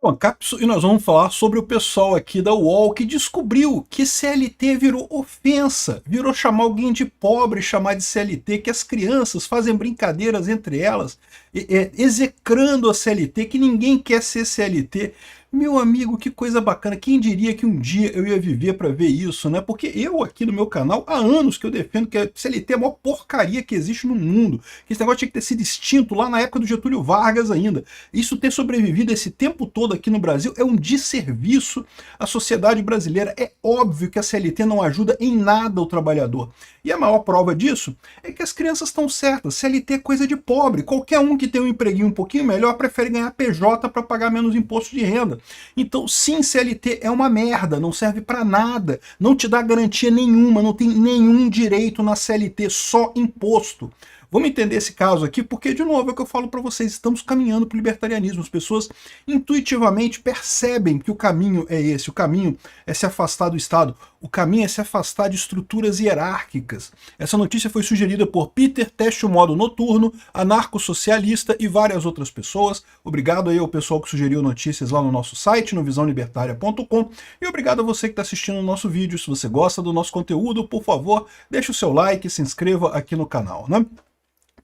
Bom, Capso, e nós vamos falar sobre o pessoal aqui da UOL que descobriu que CLT virou ofensa, virou chamar alguém de pobre, chamar de CLT, que as crianças fazem brincadeiras entre elas, execrando a CLT, que ninguém quer ser CLT. Meu amigo, que coisa bacana, quem diria que um dia eu ia viver para ver isso, né? Porque eu aqui no meu canal, há anos que eu defendo que a CLT é a maior porcaria que existe no mundo, que esse negócio tinha que ter sido extinto lá na época do Getúlio Vargas ainda. Isso ter sobrevivido esse tempo todo aqui no Brasil é um desserviço à sociedade brasileira. É óbvio que a CLT não ajuda em nada o trabalhador. E a maior prova disso é que as crianças estão certas. CLT é coisa de pobre. Qualquer um que tem um empreguinho um pouquinho melhor prefere ganhar PJ para pagar menos imposto de renda. Então, sim, CLT é uma merda, não serve para nada, não te dá garantia nenhuma, não tem nenhum direito na CLT, só imposto. Vamos entender esse caso aqui, porque, de novo, é o que eu falo para vocês, estamos caminhando para o libertarianismo. As pessoas intuitivamente percebem que o caminho é esse, o caminho é se afastar do Estado, o caminho é se afastar de estruturas hierárquicas. Essa notícia foi sugerida por Peter, Teste o Modo Noturno, anarcossocialista e várias outras pessoas. Obrigado aí ao pessoal que sugeriu notícias lá no nosso site, no visãolibertaria.com, e obrigado a você que está assistindo o nosso vídeo. Se você gosta do nosso conteúdo, por favor, deixe o seu like e se inscreva aqui no canal, né?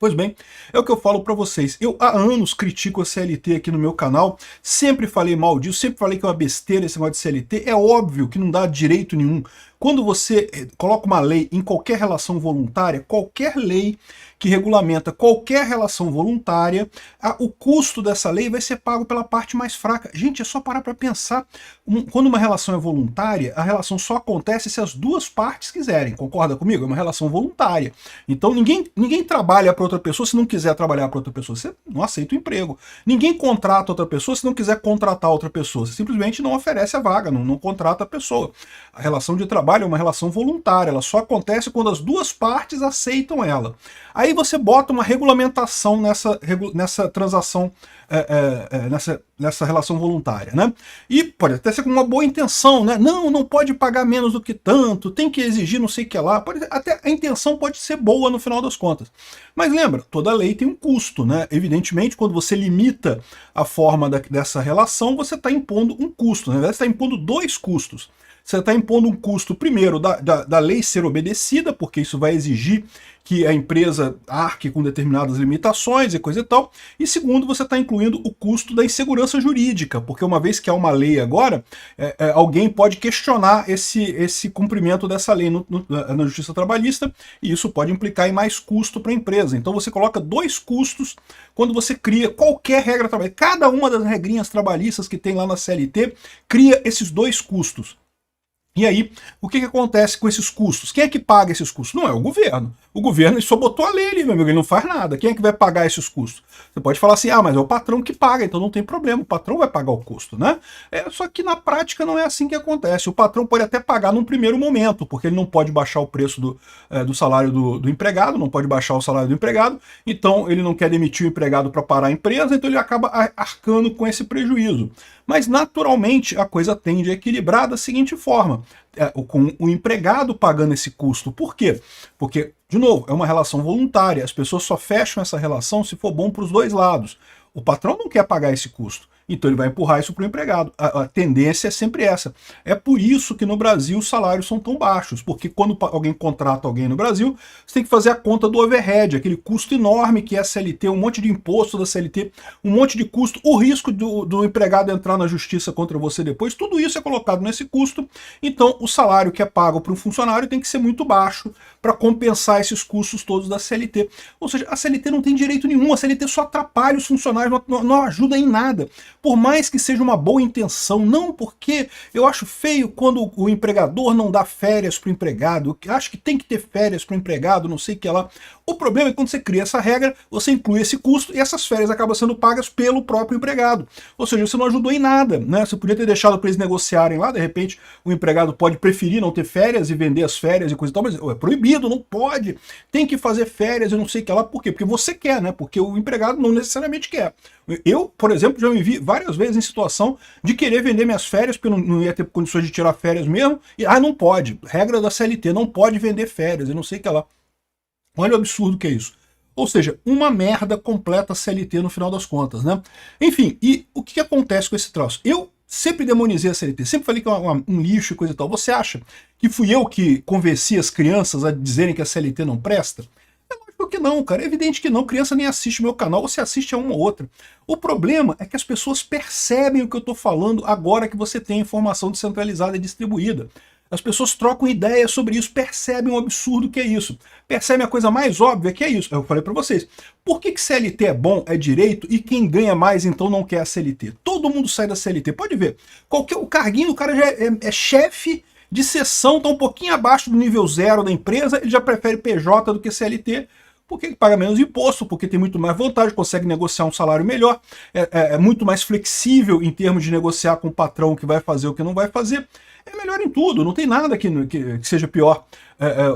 Pois bem, é o que eu falo para vocês. Eu há anos critico a CLT aqui no meu canal, sempre falei mal disso, sempre falei que é uma besteira esse negócio de CLT. É óbvio que não dá direito nenhum. Quando você coloca uma lei em qualquer relação voluntária, qualquer lei que regulamenta qualquer relação voluntária, o custo dessa lei vai ser pago pela parte mais fraca. Gente, é só parar para pensar. Quando uma relação é voluntária, a relação só acontece se as duas partes quiserem. Concorda comigo? É uma relação voluntária. Então ninguém trabalha para outra pessoa se não quiser trabalhar para outra pessoa. Você não aceita o emprego. Ninguém contrata outra pessoa se não quiser contratar outra pessoa. Você simplesmente não oferece a vaga, não contrata a pessoa. A relação de trabalho é uma relação voluntária, ela só acontece quando as duas partes aceitam ela. Aí você bota uma regulamentação nessa transação, nessa relação voluntária, né? E pode até ser com uma boa intenção, né? Não pode pagar menos do que tanto, tem que exigir não sei o que lá. Até a intenção pode ser boa no final das contas. Mas lembra, toda lei tem um custo, né? Evidentemente, quando você limita a forma dessa relação, você está impondo um custo, né? Você está impondo dois custos. Você está impondo um custo, primeiro, da lei ser obedecida, porque isso vai exigir que a empresa arque com determinadas limitações e coisa e tal. E segundo, você está incluindo o custo da insegurança jurídica, porque uma vez que há uma lei agora, alguém pode questionar esse cumprimento dessa lei na justiça trabalhista, e isso pode implicar em mais custo para a empresa. Então você coloca dois custos quando você cria qualquer regra trabalhista. Cada uma das regrinhas trabalhistas que tem lá na CLT cria esses dois custos. E aí, o que acontece com esses custos? Quem é que paga esses custos? Não é o governo. O governo só botou a lei ali, meu amigo, ele não faz nada. Quem é que vai pagar esses custos? Você pode falar assim, mas é o patrão que paga, então não tem problema, o patrão vai pagar o custo, né? Só que na prática não é assim que acontece. O patrão pode até pagar num primeiro momento, porque ele não pode baixar o preço do salário do empregado, não pode baixar o salário do empregado, então ele não quer demitir o empregado para parar a empresa, então ele acaba arcando com esse prejuízo. Mas naturalmente a coisa tende a equilibrar da seguinte forma, com o empregado pagando esse custo. Por quê? Porque, de novo, é uma relação voluntária, as pessoas só fecham essa relação se for bom para os dois lados. O patrão não quer pagar esse custo, então ele vai empurrar isso para o empregado. A tendência é sempre essa. É por isso que no Brasil os salários são tão baixos, porque quando alguém contrata alguém no Brasil, você tem que fazer a conta do overhead, aquele custo enorme que é a CLT, um monte de imposto da CLT, um monte de custo, o risco do empregado entrar na justiça contra você depois, tudo isso é colocado nesse custo, então o salário que é pago para um funcionário tem que ser muito baixo para compensar esses custos todos da CLT. Ou seja, a CLT não tem direito nenhum, a CLT só atrapalha os funcionários, não ajuda em nada. Por mais que seja uma boa intenção, não, porque eu acho feio quando o empregador não dá férias para o empregado, eu acho que tem que ter férias para o empregado, não sei o que lá. O problema é que quando você cria essa regra, você inclui esse custo e essas férias acabam sendo pagas pelo próprio empregado. Ou seja, você não ajudou em nada, né? Você podia ter deixado para eles negociarem lá, de repente o empregado pode preferir não ter férias e vender as férias e coisa e tal, mas é proibido, não pode. Tem que fazer férias e não sei o que lá, por quê? Porque você quer, né? Porque o empregado não necessariamente quer. Eu, por exemplo, já me vi várias vezes em situação de querer vender minhas férias, porque eu não ia ter condições de tirar férias mesmo, e não pode. Regra da CLT, não pode vender férias, e não sei o que lá. Olha o absurdo que é isso. Ou seja, uma merda completa CLT no final das contas, né? Enfim, e o que acontece com esse troço? Eu sempre demonizei a CLT, sempre falei que é um lixo e coisa e tal. Você acha que fui eu que convenci as crianças a dizerem que a CLT não presta? É lógico que não, cara. É evidente que não. Criança nem assiste meu canal, você assiste a uma ou outra. O problema é que as pessoas percebem o que eu estou falando agora que você tem informação descentralizada e distribuída. As pessoas trocam ideias sobre isso, percebem o absurdo que é isso. Percebem a coisa mais óbvia que é isso. Eu falei para vocês. Por que CLT é bom, é direito, e quem ganha mais então não quer a CLT? Todo mundo sai da CLT. Pode ver. O carguinho, o cara já é chefe de seção, está um pouquinho abaixo do nível 0 da empresa, ele já prefere PJ do que CLT, porque ele paga menos imposto, porque tem muito mais vantagem, consegue negociar um salário melhor, é muito mais flexível em termos de negociar com o patrão o que vai fazer, o que não vai fazer. É melhor em tudo, não tem nada que seja pior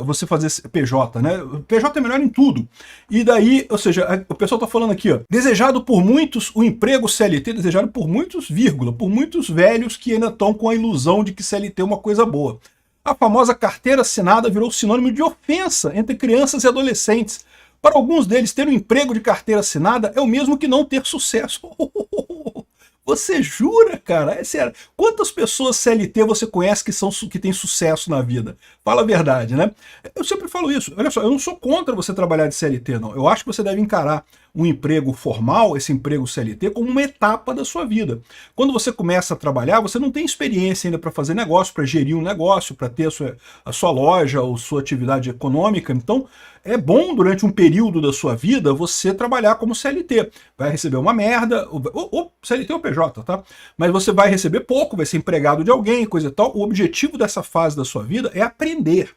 você fazer PJ, né? PJ é melhor em tudo. E daí, ou seja, o pessoal tá falando aqui, ó, desejado por muitos, o emprego CLT, desejado por muitos, vírgula, por muitos velhos que ainda estão com a ilusão de que CLT é uma coisa boa. A famosa carteira assinada virou sinônimo de ofensa entre crianças e adolescentes. Para alguns deles, ter um emprego de carteira assinada é o mesmo que não ter sucesso. Você jura, cara? É sério. Quantas pessoas CLT você conhece que têm sucesso na vida? Fala a verdade, né? Eu sempre falo isso. Olha só, eu não sou contra você trabalhar de CLT, não. Eu acho que você deve encarar um emprego formal, esse emprego CLT, como uma etapa da sua vida. Quando você começa a trabalhar, você não tem experiência ainda para fazer negócio, para gerir um negócio, para ter a sua loja ou sua atividade econômica. Então, é bom durante um período da sua vida você trabalhar como CLT. Vai receber uma merda, ou CLT ou PJ, tá? Mas você vai receber pouco, vai ser empregado de alguém, coisa e tal. O objetivo dessa fase da sua vida é aprender.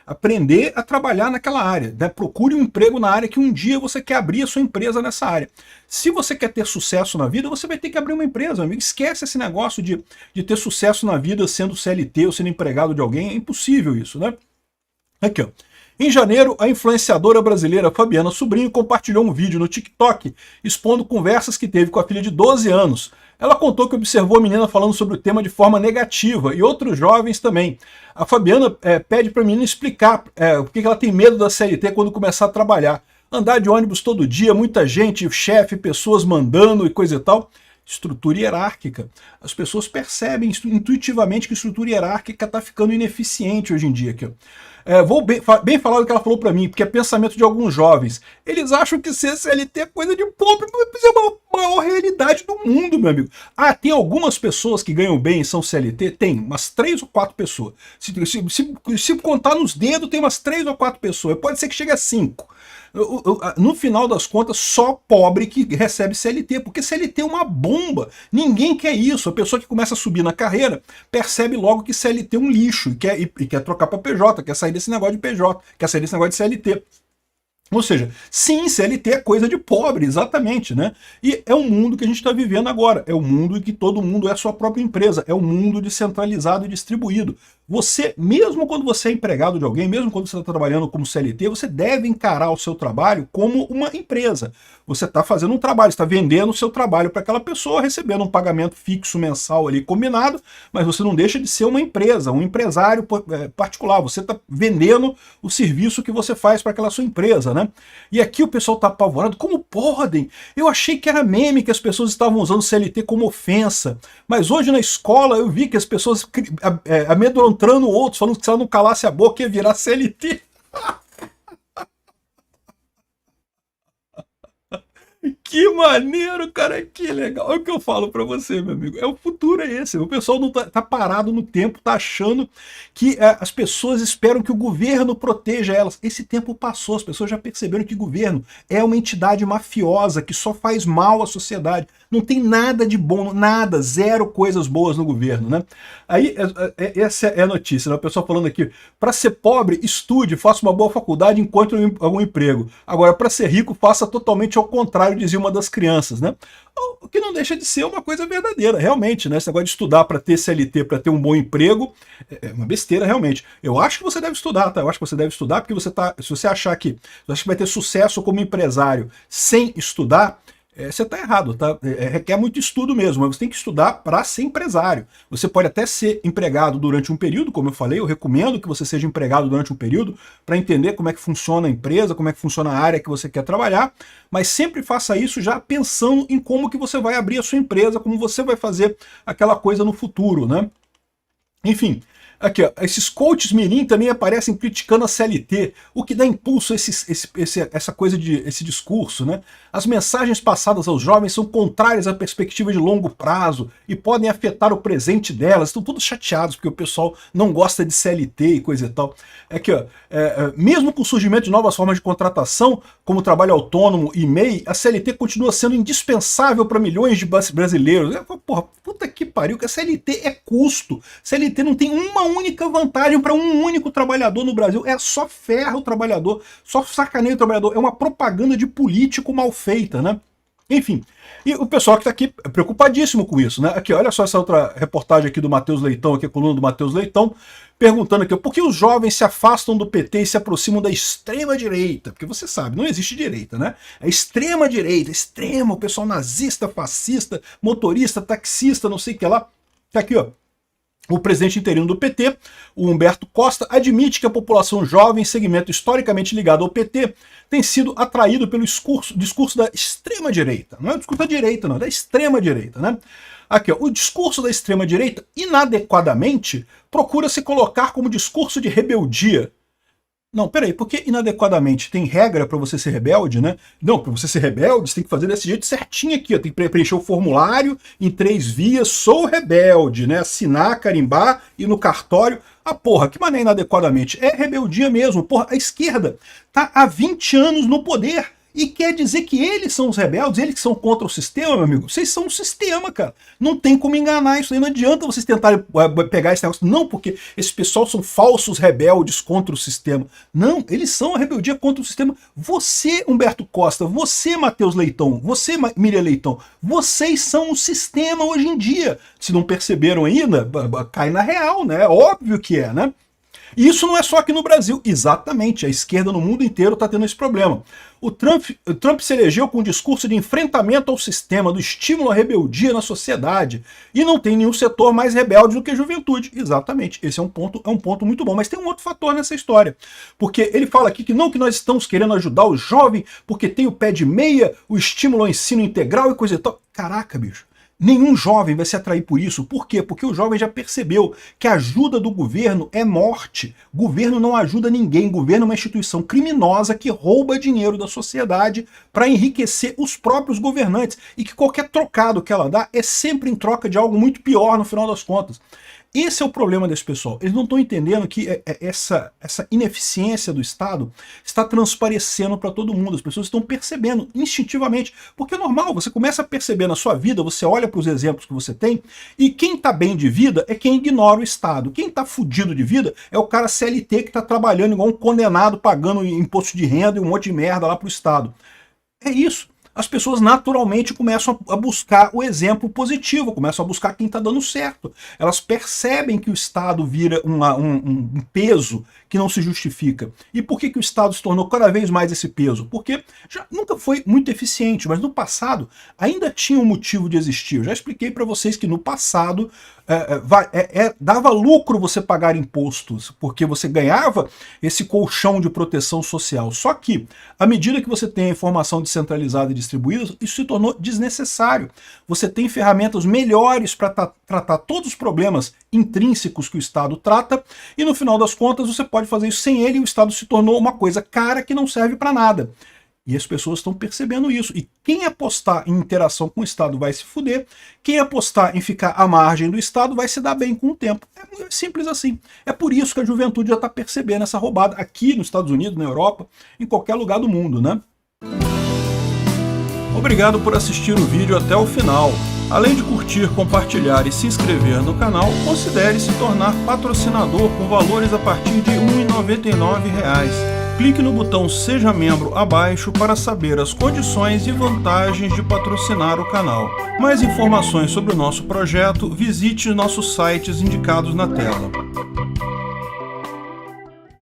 Aprender a trabalhar naquela área, né? Procure um emprego na área que um dia você quer abrir a sua empresa nessa área. Se você quer ter sucesso na vida, você vai ter que abrir uma empresa, amigo. Esquece esse negócio de ter sucesso na vida sendo CLT ou sendo empregado de alguém. É impossível isso, né? Aqui, ó. Em janeiro, a influenciadora brasileira Fabiana Sobrinho compartilhou um vídeo no TikTok expondo conversas que teve com a filha de 12 anos. Ela contou que observou a menina falando sobre o tema de forma negativa e outros jovens também. A Fabiana pede para a menina explicar por que ela tem medo da CLT quando começar a trabalhar. Andar de ônibus todo dia, muita gente, chefe, pessoas mandando e coisa e tal. Estrutura hierárquica. As pessoas percebem intuitivamente que a estrutura hierárquica está ficando ineficiente hoje em dia. Aqui, ó. Vou bem falar do que ela falou para mim, porque é pensamento de alguns jovens. Eles acham que ser CLT é coisa de pobre, mas é a maior realidade do mundo, meu amigo. Ah, tem algumas pessoas que ganham bem e são CLT? Tem, umas 3 ou 4 pessoas. Se contar nos dedos, tem umas 3 ou 4 pessoas. Pode ser que chegue a 5. No final das contas, só pobre que recebe CLT, porque CLT é uma bomba. Ninguém quer isso. A pessoa que começa a subir na carreira percebe logo que CLT é um lixo e quer trocar para PJ, quer sair desse negócio de PJ, quer sair desse negócio de CLT. Ou seja, sim, CLT é coisa de pobre, exatamente, né? E é o mundo que a gente está vivendo agora. É o mundo em que todo mundo é a sua própria empresa. É o mundo descentralizado e distribuído. Você, mesmo quando você é empregado de alguém, mesmo quando você está trabalhando como CLT, você deve encarar o seu trabalho como uma empresa. Você está fazendo um trabalho, está vendendo o seu trabalho para aquela pessoa, recebendo um pagamento fixo mensal ali combinado, mas você não deixa de ser uma empresa, um empresário particular. Você está vendendo o serviço que você faz para aquela sua empresa, né? E aqui o pessoal está apavorado. Como podem? Eu achei que era meme, que as pessoas estavam usando CLT como ofensa, mas hoje na escola eu vi que as pessoas amedrontando outros, falando que se ela não calasse a boca ia virar CLT. Que maneiro, cara, que legal. É o que eu falo pra você, meu amigo. O futuro é esse. O pessoal não tá parado no tempo, tá achando que as pessoas esperam que o governo proteja elas. Esse tempo passou, as pessoas já perceberam que o governo é uma entidade mafiosa que só faz mal à sociedade. Não tem nada de bom, nada, zero coisas boas no governo, né? Aí, essa é a notícia, né? O pessoal falando aqui, para ser pobre, estude, faça uma boa faculdade, encontre algum emprego. Agora, para ser rico, faça totalmente ao contrário, dizia uma das crianças, né? O que não deixa de ser uma coisa verdadeira, realmente, né? Esse negócio de estudar para ter CLT, para ter um bom emprego, é uma besteira, realmente. Eu acho que você deve estudar, tá? Eu acho que você deve estudar, porque se você achar que vai ter sucesso como empresário sem estudar, você está errado, tá? Requer muito estudo mesmo, mas você tem que estudar para ser empresário. Você pode até ser empregado durante um período, como eu falei, eu recomendo que você seja empregado durante um período para entender como é que funciona a empresa, como é que funciona a área que você quer trabalhar, mas sempre faça isso já pensando em como que você vai abrir a sua empresa, como você vai fazer aquela coisa no futuro, né? Enfim, aqui, ó, esses coaches mirim também aparecem criticando a CLT, o que dá impulso a esse discurso, né? As mensagens passadas aos jovens são contrárias à perspectiva de longo prazo e podem afetar o presente delas. Estão todos chateados porque o pessoal não gosta de CLT e coisa e tal. Aqui, ó, mesmo com o surgimento de novas formas de contratação, como trabalho autônomo e MEI, a CLT continua sendo indispensável para milhões de brasileiros. Porra, puta que pariu, que a CLT é custo. CLT não tem uma única vantagem para um único trabalhador no Brasil. É só ferra o trabalhador, só sacaneia o trabalhador. É uma propaganda de político mal feita, né? Enfim, e o pessoal que está aqui é preocupadíssimo com isso, né? Aqui, olha só essa outra reportagem aqui do Matheus Leitão, aqui a coluna do Matheus Leitão, perguntando aqui, por que os jovens se afastam do PT e se aproximam da extrema-direita? Porque você sabe, não existe direita, né? É extrema-direita, extrema, o pessoal nazista, fascista, motorista, taxista, não sei o que lá. Tá aqui, ó. O presidente interino do PT, o Humberto Costa, admite que a população jovem, segmento historicamente ligado ao PT, tem sido atraído pelo discurso da extrema-direita. Não é o discurso da direita, não, é da extrema-direita, né? Aqui, ó, o discurso da extrema-direita, inadequadamente, procura se colocar como discurso de rebeldia. Não, peraí, porque inadequadamente tem regra para você ser rebelde, né? Não, para você ser rebelde, você tem que fazer desse jeito certinho aqui, ó. Tem que preencher o formulário em 3 vias, sou rebelde, né? Assinar, carimbar, ir no cartório. Ah, porra, que maneira inadequadamente? É rebeldia mesmo, porra, a esquerda tá há 20 anos no poder. E quer dizer que eles são os rebeldes, eles que são contra o sistema, meu amigo? Vocês são o sistema, cara. Não tem como enganar isso aí. Não adianta vocês tentarem pegar esse negócio. Não, porque esse pessoal são falsos rebeldes contra o sistema. Não, eles são a rebeldia contra o sistema. Você, Humberto Costa, você, Matheus Leitão, você, Miriam Leitão, vocês são o sistema hoje em dia. Se não perceberam ainda, cai na real, né? Óbvio que é, né? E isso não é só aqui no Brasil, exatamente, a esquerda no mundo inteiro está tendo esse problema. O Trump se elegeu com um discurso de enfrentamento ao sistema, do estímulo à rebeldia na sociedade, e não tem nenhum setor mais rebelde do que a juventude. Exatamente, esse é um ponto muito bom, mas tem um outro fator nessa história, porque ele fala aqui que nós estamos querendo ajudar o jovem, porque tem o pé de meia, o estímulo ao ensino integral e coisa e tal. Caraca, bicho. Nenhum jovem vai se atrair por isso. Por quê? Porque o jovem já percebeu que a ajuda do governo é morte. Governo não ajuda ninguém. Governo é uma instituição criminosa que rouba dinheiro da sociedade para enriquecer os próprios governantes. E que qualquer trocado que ela dá é sempre em troca de algo muito pior no final das contas. Esse é o problema desse pessoal. Eles não estão entendendo que essa ineficiência do Estado está transparecendo para todo mundo. As pessoas estão percebendo instintivamente. Porque é normal, você começa a perceber na sua vida, você olha para os exemplos que você tem, e quem está bem de vida é quem ignora o Estado. Quem está fudido de vida é o cara CLT que está trabalhando igual um condenado, pagando imposto de renda e um monte de merda lá para o Estado. É isso. As pessoas naturalmente começam a buscar o exemplo positivo, começam a buscar quem está dando certo. Elas percebem que o Estado vira um peso que não se justifica. E por que o Estado se tornou cada vez mais esse peso? Porque já nunca foi muito eficiente, mas no passado ainda tinha um motivo de existir. Eu já expliquei para vocês que no passado dava lucro você pagar impostos, porque você ganhava esse colchão de proteção social. Só que, à medida que você tem a informação descentralizada e distribuída, isso se tornou desnecessário. Você tem ferramentas melhores para tratar todos os problemas intrínsecos que o Estado trata, e no final das contas você pode fazer isso sem ele, e o Estado se tornou uma coisa cara que não serve para nada. E as pessoas estão percebendo isso. E quem apostar em interação com o Estado vai se fuder. Quem apostar em ficar à margem do Estado vai se dar bem com o tempo. É simples assim. É por isso que a juventude já está percebendo essa roubada aqui nos Estados Unidos, na Europa, em qualquer lugar do mundo, né? Obrigado por assistir o vídeo até o final. Além de curtir, compartilhar e se inscrever no canal, considere se tornar patrocinador com valores a partir de R$ 1,99. Clique no botão Seja Membro abaixo para saber as condições e vantagens de patrocinar o canal. Mais informações sobre o nosso projeto, visite nossos sites indicados na tela.